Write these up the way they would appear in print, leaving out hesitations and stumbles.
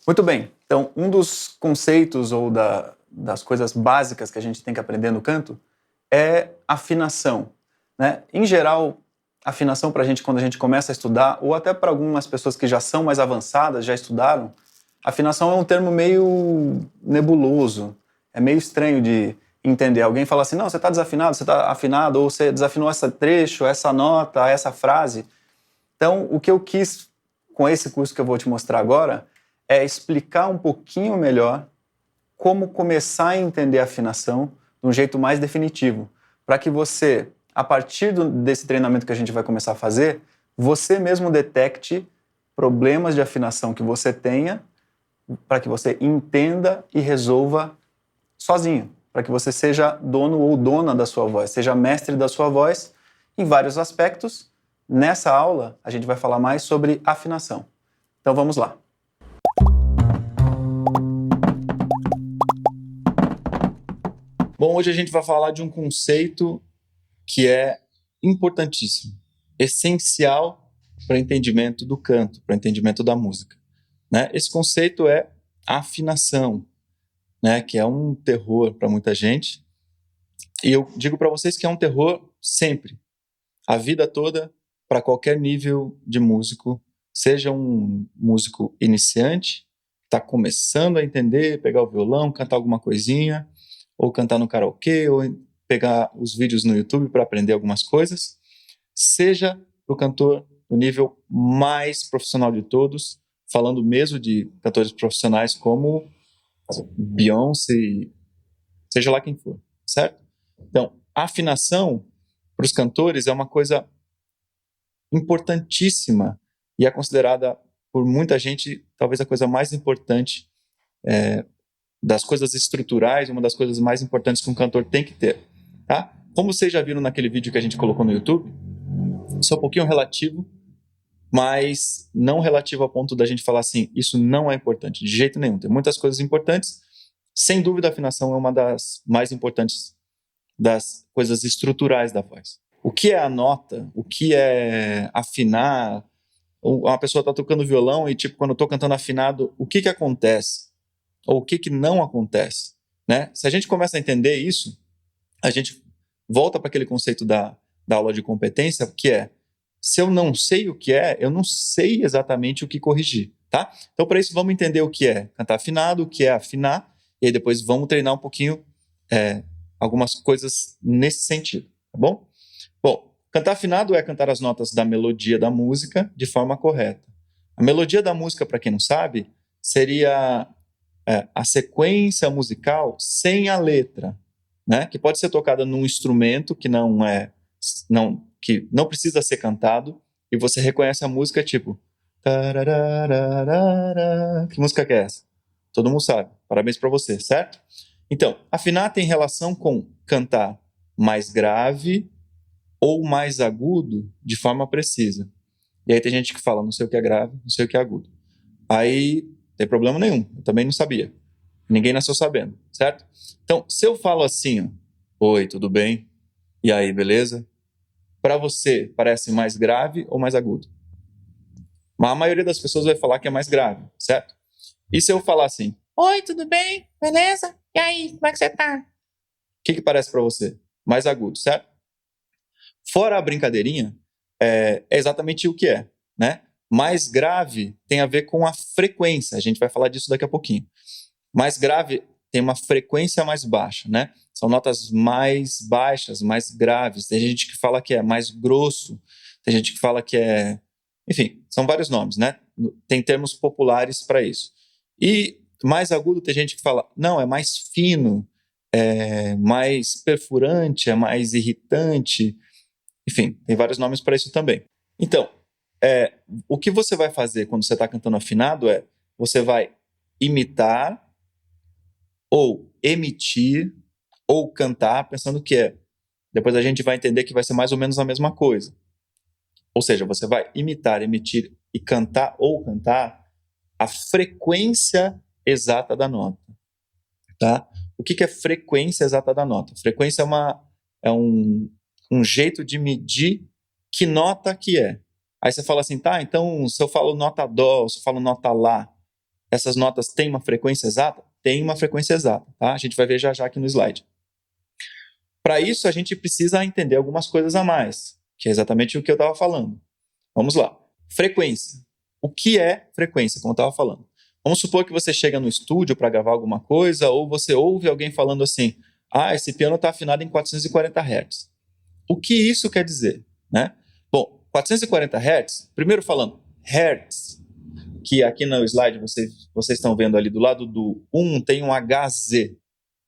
Muito bem. Então, um dos conceitos ou das coisas básicas que a gente tem que aprender no canto é afinação, né? Em geral, afinação para a gente, quando a gente começa a estudar, ou até para algumas pessoas que já são mais avançadas, já estudaram, afinação é um termo meio nebuloso, é meio estranho de entender. Alguém fala assim, não, você está desafinado, você está afinado, ou você desafinou esse trecho, essa nota, essa frase. Então, o que eu quis com esse curso que eu vou te mostrar agora é explicar um pouquinho melhor como começar a entender a afinação de um jeito mais definitivo, para que você, a partir desse treinamento que a gente vai começar a fazer, você mesmo detecte problemas de afinação que você tenha, para que você entenda e resolva sozinho, para que você seja dono ou dona da sua voz, seja mestre da sua voz em vários aspectos. Nessa aula, a gente vai falar mais sobre afinação. Então vamos lá. Bom, hoje a gente vai falar de um conceito que é importantíssimo, essencial para o entendimento do canto, para o entendimento da música, né? Esse conceito é a afinação, né? Que é um terror para muita gente. E eu digo para vocês que é um terror sempre, a vida toda, para qualquer nível de músico, seja um músico iniciante, está começando a entender, pegar o violão, cantar alguma coisinha, ou cantar no karaokê, ou pegar os vídeos no YouTube para aprender algumas coisas, seja para o cantor do nível mais profissional de todos, falando mesmo de cantores profissionais como Beyoncé, seja lá quem for, certo? Então, a afinação para os cantores é uma coisa importantíssima e é considerada por muita gente talvez a coisa mais importante das coisas estruturais, uma das coisas mais importantes que um cantor tem que ter, tá? Como vocês já viram naquele vídeo que a gente colocou no YouTube, isso é um pouquinho relativo, mas não relativo a ponto da gente falar assim, isso não é importante, de jeito nenhum. Tem muitas coisas importantes, sem dúvida a afinação é uma das mais importantes das coisas estruturais da voz. O que é a nota? O que é afinar? Uma pessoa está tocando violão e, tipo, quando eu estou cantando afinado, o que acontece? Ou o que não acontece? Né? Se a gente começa a entender isso, a gente volta para aquele conceito da aula de competência, que é, se eu não sei o que é, eu não sei exatamente o que corrigir, tá? Então, para isso, vamos entender o que é cantar afinado, o que é afinar, e aí depois vamos treinar um pouquinho algumas coisas nesse sentido, tá bom? Bom, cantar afinado é cantar as notas da melodia da música de forma correta. A melodia da música, para quem não sabe, seria a sequência musical sem a letra, né? Que pode ser tocada num instrumento que que não precisa ser cantado e você reconhece a música tipo tararararara. Que música que é essa? Todo mundo sabe. Parabéns para você, certo? Então, afinar tem relação com cantar mais grave ou mais agudo de forma precisa. E aí tem gente que fala, não sei o que é grave, não sei o que é agudo. Aí não tem problema nenhum, eu também não sabia. Ninguém nasceu sabendo, certo? Então, se eu falo assim, ó, oi, tudo bem? E aí, beleza? Para você, parece mais grave ou mais agudo? Mas a maioria das pessoas vai falar que é mais grave, certo? E se eu falar assim, oi, tudo bem? Beleza? E aí, como é que você tá? O que parece para você? Mais agudo, certo? Fora a brincadeirinha, é exatamente o que é, né? Mais grave tem a ver com a frequência, a gente vai falar disso daqui a pouquinho. Mais grave tem uma frequência mais baixa, né? São notas mais baixas, mais graves. Tem gente que fala que é mais grosso, tem gente que fala que é... Enfim, são vários nomes, né? Tem termos populares para isso. E mais agudo tem gente que fala, não, é mais fino, é mais perfurante, é mais irritante. Enfim, tem vários nomes para isso também. Então, o que você vai fazer quando você está cantando afinado é, você vai imitar ou emitir ou cantar pensando que é. Depois a gente vai entender que vai ser mais ou menos a mesma coisa. Ou seja, você vai imitar, emitir e cantar ou cantar a frequência exata da nota. Tá? O que é frequência exata da nota? Frequência é um jeito de medir que nota que é. Aí você fala assim, tá, então se eu falo nota dó, se eu falo nota lá, essas notas têm uma frequência exata? Tem uma frequência exata, tá? A gente vai ver já já aqui no slide. Para isso, a gente precisa entender algumas coisas a mais, que é exatamente o que eu estava falando. Vamos lá. Frequência. O que é frequência, como eu estava falando? Vamos supor que você chega no estúdio para gravar alguma coisa, ou você ouve alguém falando assim, esse piano está afinado em 440 Hz. O que isso quer dizer? Né? Bom, 440 Hz, primeiro falando, Hertz, que aqui no slide vocês estão vendo ali do lado do 1 tem um HZ,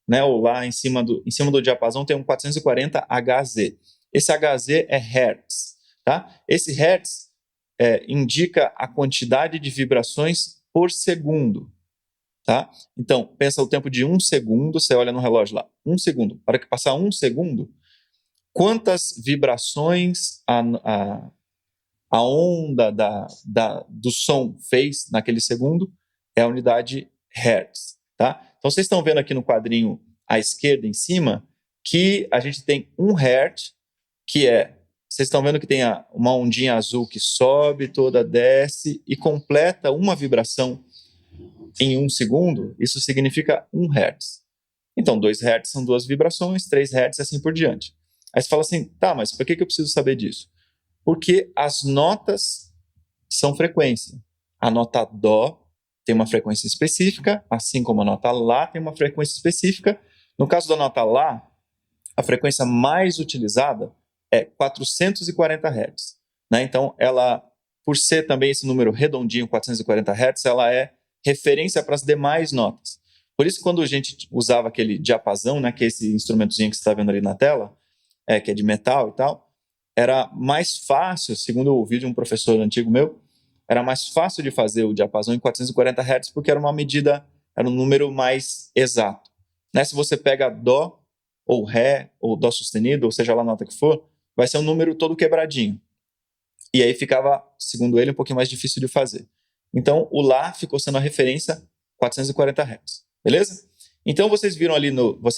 né? Ou lá em cima do diapasão tem um 440 Hz. Esse Hz é Hertz. Tá? Esse Hertz indica a quantidade de vibrações por segundo. Tá? Então, pensa o tempo de 1 segundo, você olha no relógio lá, 1 segundo. Para que passar 1 segundo, quantas vibrações a onda do som fez naquele segundo é a unidade Hertz. Tá? Então, vocês estão vendo aqui no quadrinho à esquerda, em cima, que a gente tem 1 Hertz, que vocês estão vendo que tem uma ondinha azul que sobe, toda desce e completa uma vibração em 1 segundo. Isso significa 1 Hertz. Então, 2 Hertz são 2 vibrações, 3 Hertz e assim por diante. Aí você fala assim, tá, mas por que eu preciso saber disso? Porque as notas são frequência. A nota Dó tem uma frequência específica, assim como a nota Lá tem uma frequência específica. No caso da nota Lá, a frequência mais utilizada é 440 Hz. Né? Então, ela, por ser também esse número redondinho, 440 Hz, ela é referência para as demais notas. Por isso, quando a gente usava aquele diapasão, né, que é esse instrumentozinho que você está vendo ali na tela, que é de metal e tal, era mais fácil, segundo eu ouvi de um professor antigo meu, era mais fácil de fazer o diapasão em 440 Hz porque era uma medida, era um número mais exato. Né? Se você pega Dó, ou Ré, ou Dó sustenido, ou seja lá a nota que for, vai ser um número todo quebradinho. E aí ficava, segundo ele, um pouquinho mais difícil de fazer. Então, o Lá ficou sendo a referência 440 Hz. Beleza? Então, vocês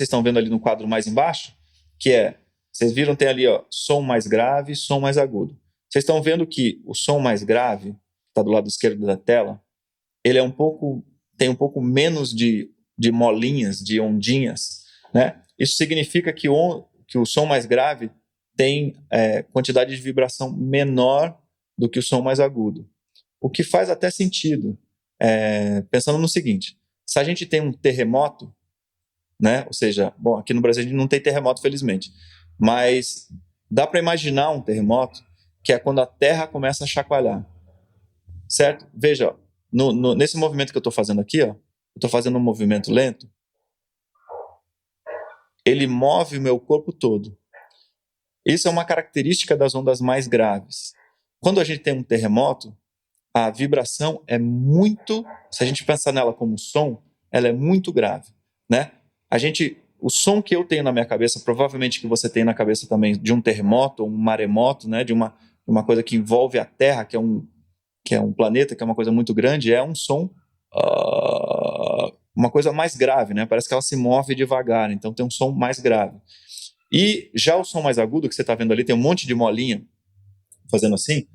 estão vendo ali no quadro mais embaixo, vocês viram, tem ali, som mais grave, som mais agudo. Vocês estão vendo que o som mais grave, que está do lado esquerdo da tela, ele tem um pouco menos de molinhas, de ondinhas, né? Isso significa que o som mais grave tem quantidade de vibração menor do que o som mais agudo. O que faz até sentido, pensando no seguinte, se a gente tem um terremoto, né? Ou seja, bom, aqui no Brasil a gente não tem terremoto, felizmente, mas dá para imaginar um terremoto que é quando a Terra começa a chacoalhar, certo? Veja, nesse movimento que eu estou fazendo aqui, eu estou fazendo um movimento lento, ele move o meu corpo todo. Isso é uma característica das ondas mais graves. Quando a gente tem um terremoto, a vibração é muito, se a gente pensar nela como som, ela é muito grave, né? O som que eu tenho na minha cabeça, provavelmente que você tem na cabeça também de um terremoto ou um maremoto, né? De uma coisa que envolve a Terra, que é um planeta, que é uma coisa muito grande, é um som, uma coisa mais grave, né? Parece que ela se move devagar, então tem um som mais grave. E já o som mais agudo, que você está vendo ali, tem um monte de molinha fazendo assim,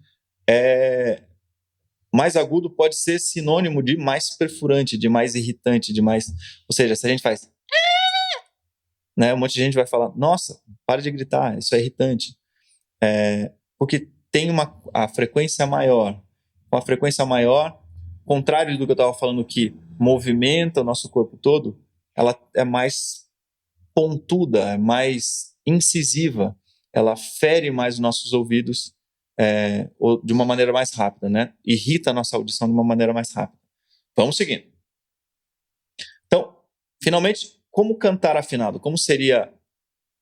mais agudo pode ser sinônimo de mais perfurante, de mais irritante, de mais... Ou seja, se a gente faz... Né, um monte de gente vai falar, nossa, para de gritar, isso é irritante. Porque tem a frequência maior. Com a frequência maior, contrário do que eu estava falando, que movimenta o nosso corpo todo, ela é mais pontuda, é mais incisiva, ela fere mais os nossos ouvidos de uma maneira mais rápida, né? Irrita a nossa audição de uma maneira mais rápida. Vamos seguindo. Então, finalmente, como cantar afinado? Como seria,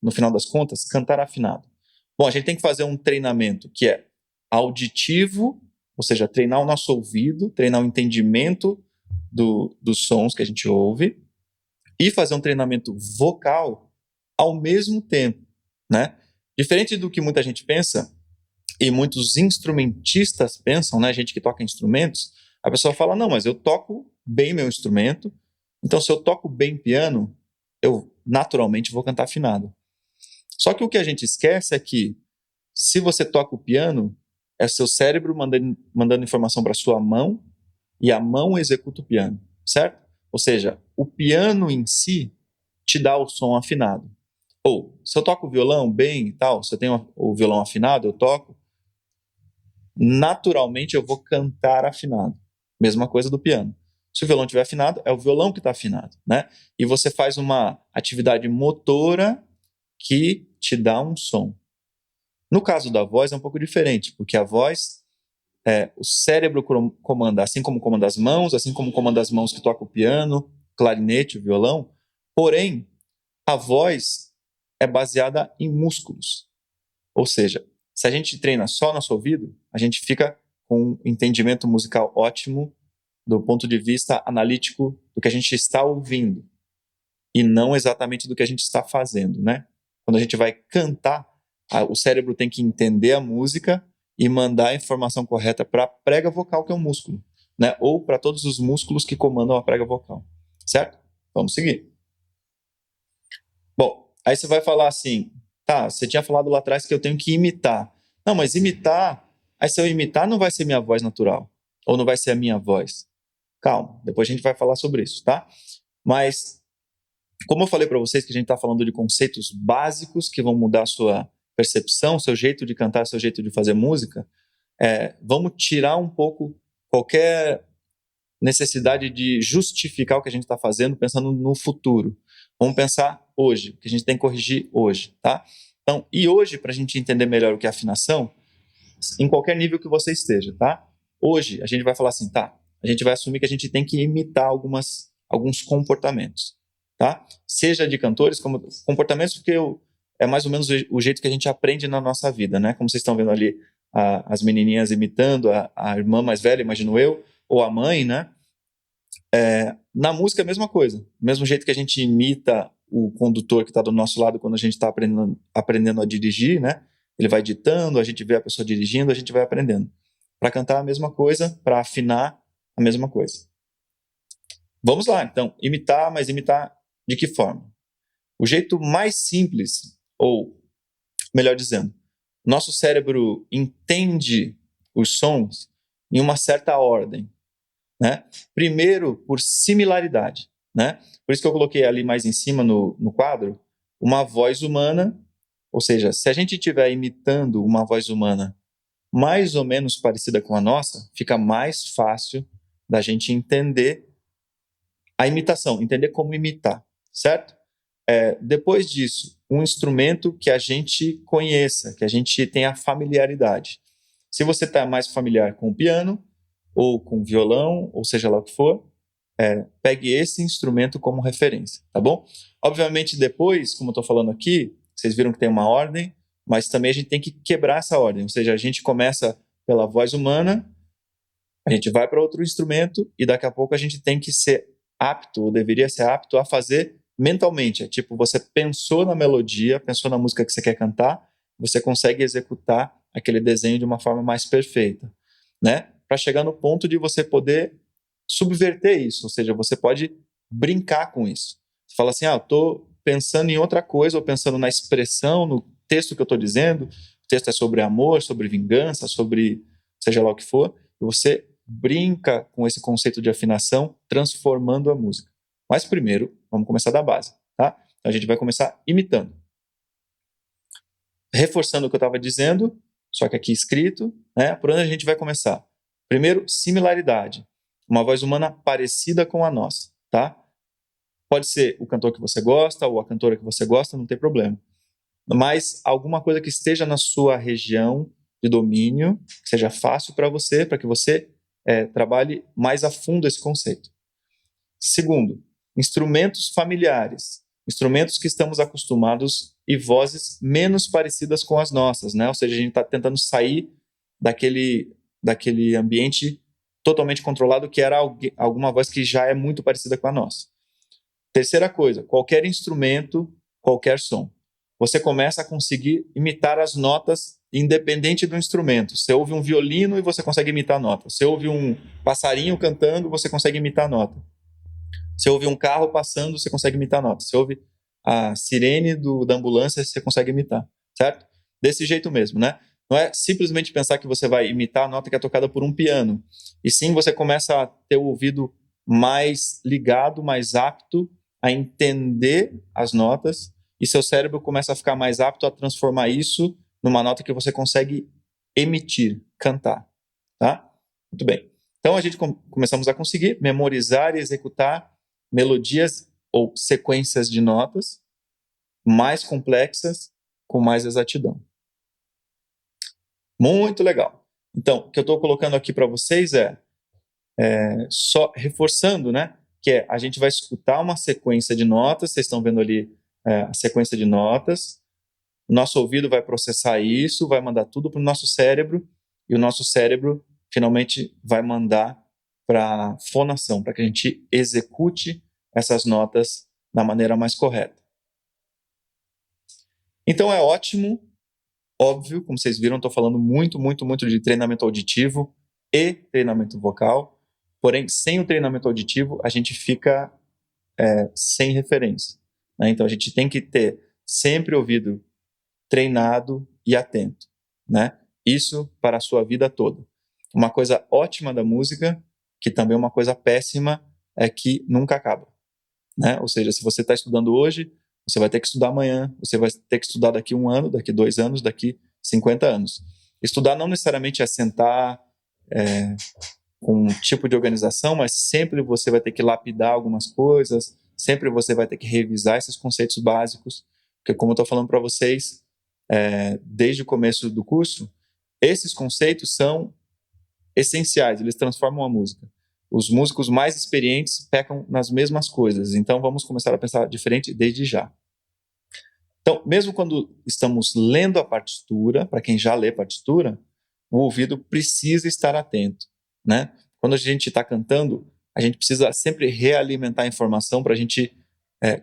no final das contas, cantar afinado? Bom, a gente tem que fazer um treinamento que é auditivo, ou seja, treinar o nosso ouvido, treinar o entendimento dos sons que a gente ouve, e fazer um treinamento vocal ao mesmo tempo, né? Diferente do que muita gente pensa, e muitos instrumentistas pensam, né? Gente que toca instrumentos, a pessoa fala, não, mas eu toco bem meu instrumento, então se eu toco bem piano, eu naturalmente vou cantar afinado. Só que o que a gente esquece é que, se você toca o piano, é seu cérebro mandando informação para sua mão, e a mão executa o piano, certo? Ou seja, o piano em si te dá o som afinado. Ou, se eu toco violão bem e tal, se eu tenho o violão afinado, eu toco, naturalmente eu vou cantar afinado. Mesma coisa do piano. Se o violão estiver afinado, é o violão que está afinado, né? E você faz uma atividade motora que te dá um som. No caso da voz é um pouco diferente, porque a voz, o cérebro comanda, assim como comanda as mãos, assim como comanda as mãos que tocam o piano, clarinete, o violão, porém, a voz é baseada em músculos. Ou seja, se a gente treina só nosso ouvido, a gente fica com um entendimento musical ótimo do ponto de vista analítico do que a gente está ouvindo e não exatamente do que a gente está fazendo, né? Quando a gente vai cantar, o cérebro tem que entender a música e mandar a informação correta para a prega vocal, que é um músculo, né? Ou para todos os músculos que comandam a prega vocal, certo? Vamos seguir. Bom, aí você vai falar assim, tá, você tinha falado lá atrás que eu tenho que imitar. Não, mas imitar, aí se eu imitar não vai ser minha voz natural, ou não vai ser a minha voz. Calma, depois a gente vai falar sobre isso, tá? Mas, como eu falei para vocês que a gente está falando de conceitos básicos que vão mudar a sua percepção, seu jeito de cantar, seu jeito de fazer música, vamos tirar um pouco qualquer necessidade de justificar o que a gente está fazendo pensando no futuro. Vamos pensar hoje, o que a gente tem que corrigir hoje, tá? Então, e hoje, para a gente entender melhor o que é afinação, em qualquer nível que você esteja, tá? Hoje, a gente vai falar assim, tá? A gente vai assumir que a gente tem que imitar alguns comportamentos, tá? Seja de cantores, como comportamentos, porque é mais ou menos o jeito que a gente aprende na nossa vida, né? Como vocês estão vendo ali, as menininhas imitando a irmã mais velha, imagino eu, ou a mãe, né? Na música é a mesma coisa. Do mesmo jeito que a gente imita o condutor que está do nosso lado quando a gente está aprendendo a dirigir, né? Ele vai ditando, a gente vê a pessoa dirigindo, a gente vai aprendendo. Para cantar a mesma coisa, para afinar a mesma coisa. Vamos lá, então, imitar, mas imitar de que forma? O jeito mais simples, ou melhor dizendo, nosso cérebro entende os sons em uma certa ordem, né? Primeiro, por similaridade, né? Por isso que eu coloquei ali mais em cima no quadro, uma voz humana, ou seja, se a gente estiver imitando uma voz humana mais ou menos parecida com a nossa, fica mais fácil da gente entender a imitação, entender como imitar, certo? Depois disso, um instrumento que a gente conheça, que a gente tenha familiaridade. Se você está mais familiar com o piano, ou com o violão, ou seja lá o que for, pegue esse instrumento como referência, tá bom? Obviamente, depois, como eu estou falando aqui, vocês viram que tem uma ordem, mas também a gente tem que quebrar essa ordem, ou seja, a gente começa pela voz humana, a gente vai para outro instrumento e daqui a pouco a gente tem que ser apto, ou deveria ser apto a fazer mentalmente. É tipo, você pensou na melodia, pensou na música que você quer cantar, você consegue executar aquele desenho de uma forma mais perfeita, né? Para chegar no ponto de você poder subverter isso, ou seja, você pode brincar com isso. Você fala assim, eu estou pensando em outra coisa, ou pensando na expressão, no texto que eu estou dizendo, o texto é sobre amor, sobre vingança, sobre seja lá o que for, e você brinca com esse conceito de afinação, transformando a música. Mas primeiro, vamos começar da base, tá? Então a gente vai começar imitando. Reforçando o que eu estava dizendo, só que aqui escrito, né? Por onde a gente vai começar? Primeiro, similaridade. Uma voz humana parecida com a nossa, tá? Pode ser o cantor que você gosta ou a cantora que você gosta, não tem problema. Mas alguma coisa que esteja na sua região de domínio, que seja fácil para que você trabalhe mais a fundo esse conceito. Segundo, instrumentos familiares, instrumentos que estamos acostumados e vozes menos parecidas com as nossas, né? Ou seja, a gente está tentando sair daquele ambiente totalmente controlado que era alguma voz que já é muito parecida com a nossa. Terceira coisa, qualquer instrumento, qualquer som. Você começa a conseguir imitar as notas independente do instrumento. Você ouve um violino e você consegue imitar a nota. Você ouve um passarinho cantando, você consegue imitar a nota. Você ouve um carro passando, você consegue imitar a nota. Você ouve a sirene da ambulância, você consegue imitar, certo? Desse jeito mesmo, né? não é simplesmente pensar que você vai imitar a nota que é tocada por um piano, e sim você começa a ter o ouvido mais ligado, mais apto a entender as notas, e seu cérebro começa a ficar mais apto a transformar isso numa nota que você consegue emitir, cantar, tá? Muito bem. Então a gente começamos a conseguir memorizar e executar melodias ou sequências de notas mais complexas com mais exatidão. Muito legal. Então, o que eu estou colocando aqui para vocês só reforçando, né? Que a gente vai escutar uma sequência de notas, vocês estão vendo ali a sequência de notas, nosso ouvido vai processar isso, vai mandar tudo para o nosso cérebro, e o nosso cérebro finalmente vai mandar para a fonação, para que a gente execute essas notas da maneira mais correta. Então é ótimo, óbvio, como vocês viram, estou falando muito de treinamento auditivo e treinamento vocal, porém, sem o treinamento auditivo, a gente fica sem referência, né? Então a gente tem que ter sempre ouvido treinado e atento, né? Isso para a sua vida toda. Uma coisa ótima da música, que também é uma coisa péssima, é que nunca acaba, né? Ou seja, se você está estudando hoje, você vai ter que estudar amanhã, você vai ter que estudar daqui 1 ano, daqui 2 anos, daqui 50 anos. Estudar não necessariamente é sentar com um tipo de organização, mas sempre você vai ter que lapidar algumas coisas, sempre você vai ter que revisar esses conceitos básicos, porque como eu estou falando para vocês, desde o começo do curso, esses conceitos são essenciais, eles transformam a música. Os músicos mais experientes pecam nas mesmas coisas, então vamos começar a pensar diferente desde já. Então, mesmo quando estamos lendo a partitura, para quem já lê partitura, o ouvido precisa estar atento, né? Quando a gente está cantando, a gente precisa sempre realimentar a informação para a gente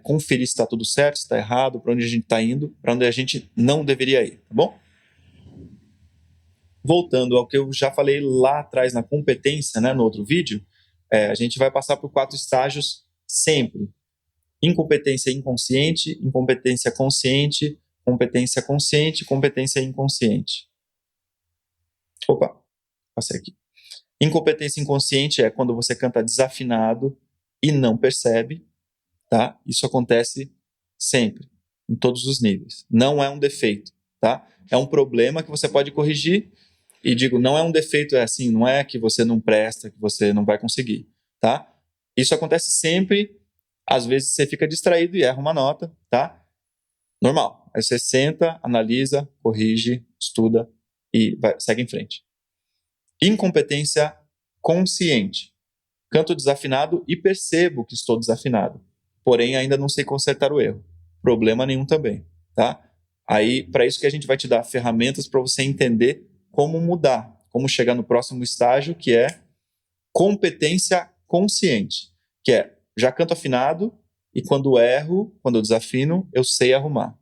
conferir se está tudo certo, se está errado, para onde a gente está indo, para onde a gente não deveria ir, tá bom? Voltando ao que eu já falei lá atrás na competência, né, no outro vídeo, a gente vai passar por 4 estágios sempre. Incompetência inconsciente, incompetência consciente, competência consciente, competência inconsciente. Opa, passei aqui. Incompetência inconsciente é quando você canta desafinado e não percebe, tá? Isso acontece sempre, em todos os níveis. Não é um defeito, tá? É um problema que você pode corrigir. E digo, não é um defeito, é assim, não é que você não presta, que você não vai conseguir, tá? Isso acontece sempre, às vezes você fica distraído e erra uma nota, tá? Normal. Aí você senta, analisa, corrige, estuda e segue em frente. Incompetência consciente. Canto desafinado e percebo que estou desafinado, porém ainda não sei consertar o erro. Problema nenhum também, tá? Aí, para isso que a gente vai te dar ferramentas para você entender como mudar, como chegar no próximo estágio, que é competência consciente, que é, já canto afinado e quando erro, quando eu desafino, eu sei arrumar,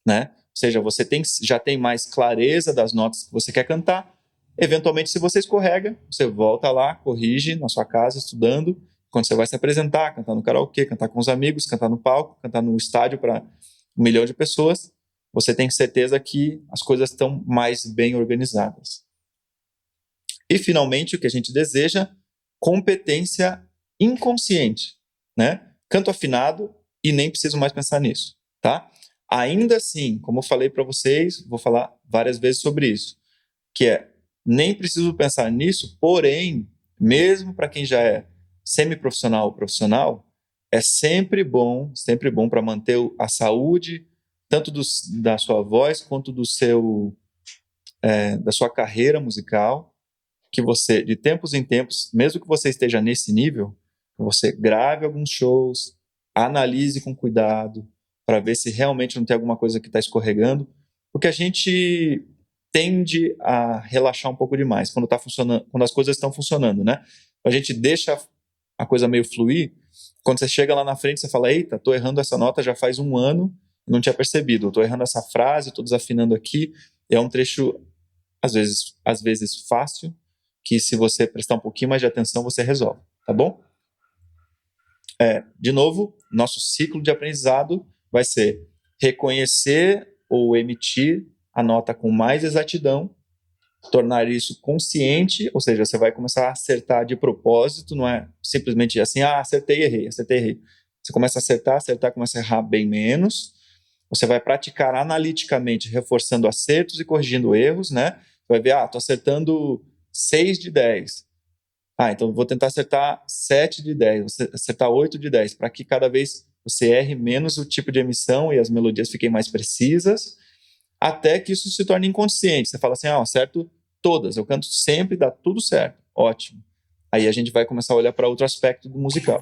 né? Ou seja, você já tem mais clareza das notas que você quer cantar. Eventualmente, se você escorrega, você volta lá, corrige na sua casa, estudando. Quando você vai se apresentar, cantar no karaokê, cantar com os amigos, cantar no palco, cantar no estádio para 1 milhão de pessoas, você tem certeza que as coisas estão mais bem organizadas. E, finalmente, o que a gente deseja, competência inconsciente, né? Canto afinado e nem preciso mais pensar nisso, tá? Ainda assim, como eu falei para vocês, vou falar várias vezes sobre isso, que nem preciso pensar nisso, porém, mesmo para quem já é semiprofissional ou profissional, é sempre bom para manter a saúde, tanto da sua voz quanto da sua carreira musical, que você, de tempos em tempos, mesmo que você esteja nesse nível, você grave alguns shows, analise com cuidado, para ver se realmente não tem alguma coisa que está escorregando, porque a gente tende a relaxar um pouco demais quando tá funcionando, quando as coisas estão funcionando, né? A gente deixa a coisa meio fluir. Quando você chega lá na frente, você fala: eita, tô errando essa nota já faz 1 ano e não tinha percebido. Eu tô errando essa frase, tô desafinando aqui. É um trecho, às vezes fácil, que se você prestar um pouquinho mais de atenção, você resolve, tá bom? De novo, nosso ciclo de aprendizado vai ser reconhecer ou emitir a nota com mais exatidão tornar isso consciente, ou seja, você vai começar a acertar de propósito, não é simplesmente assim, acertei, errei, acertei, errei. Você começa a acertar, começa a errar bem menos. Você vai praticar analiticamente, reforçando acertos e corrigindo erros, né? Vai ver, tô acertando 6 de 10. Então vou tentar acertar 7 de 10, vou acertar 8 de 10, para que cada vez você erre menos o tipo de emissão e as melodias fiquem mais precisas, até que isso se torne inconsciente. Você fala assim, acerto todas, eu canto sempre, dá tudo certo, ótimo. Aí a gente vai começar a olhar para outro aspecto do musical.